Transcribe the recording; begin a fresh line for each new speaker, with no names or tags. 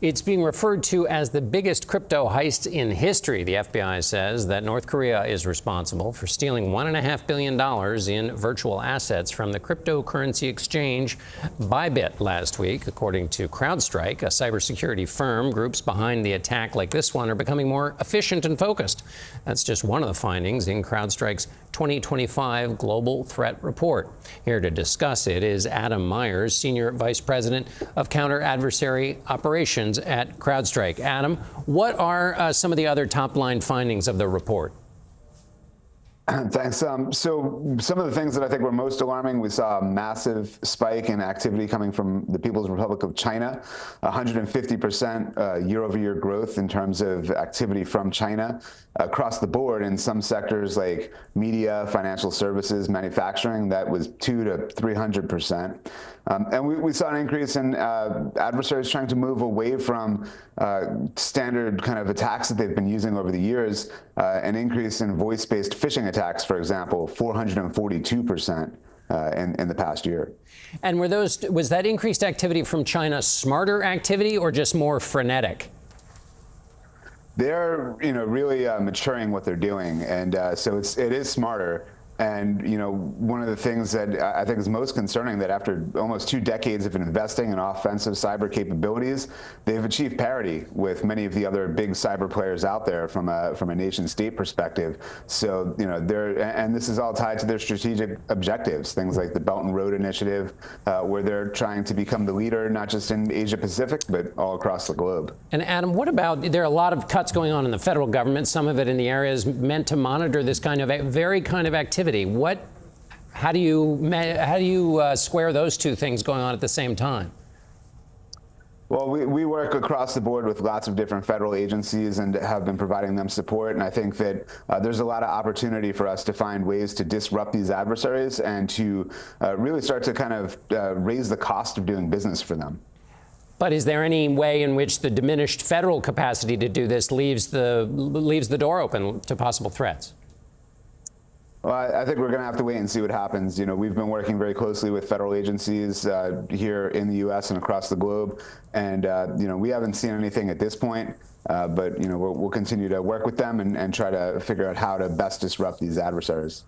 It's being referred to as the biggest crypto heist in history. The FBI says that North Korea is responsible for stealing $1.5 billion in virtual assets from the cryptocurrency exchange Bybit last week. According to CrowdStrike, a cybersecurity firm, groups behind the attack like this one are becoming more efficient and focused. That's just one of the findings in CrowdStrike's 2025 Global Threat Report. Here to discuss it is Adam Meyers, Senior Vice President of Counter-Adversary Operations at CrowdStrike. Adam, what are some of the other top-line findings of the report?
Thanks. So some of the things that I think were most alarming, we saw a massive spike in activity coming from the People's Republic of China, 150% year-over-year growth in terms of activity from China across the board in some sectors like media, financial services, manufacturing. That was 200 to 300%. And we saw an increase in adversaries trying to move away from standard kind of attacks that they've been using over the years, an increase in voice-based phishing attacks, for example, 442% in the past year.
And was that increased activity from China smarter activity or just more frenetic?
They're really maturing what they're doing, and so it is smarter. And one of the things that I think is most concerning, that after almost 2 decades of investing in offensive cyber capabilities, they've achieved parity with many of the other big cyber players out there from a nation state perspective. So and this is all tied to their strategic objectives, things like the Belt and Road Initiative, where they're trying to become the leader not just in Asia Pacific but all across the globe.
And Adam, what about, there are a lot of cuts going on in the federal government, some of it in the areas meant to monitor this kind of activity. How do you square those two things going on at the same time?
Well, we work across the board with lots of different federal agencies and have been providing them support. And I think that there's a lot of opportunity for us to find ways to disrupt these adversaries and to really start to kind of raise the cost of doing business for them.
But is there any way in which the diminished federal capacity to do this leaves the door open to possible threats?
Well, I think we're going to have to wait and see what happens. We've been working very closely with federal agencies here in the U.S. and across the globe, and we haven't seen anything at this point. But we'll continue to work with them and try to figure out how to best disrupt these adversaries.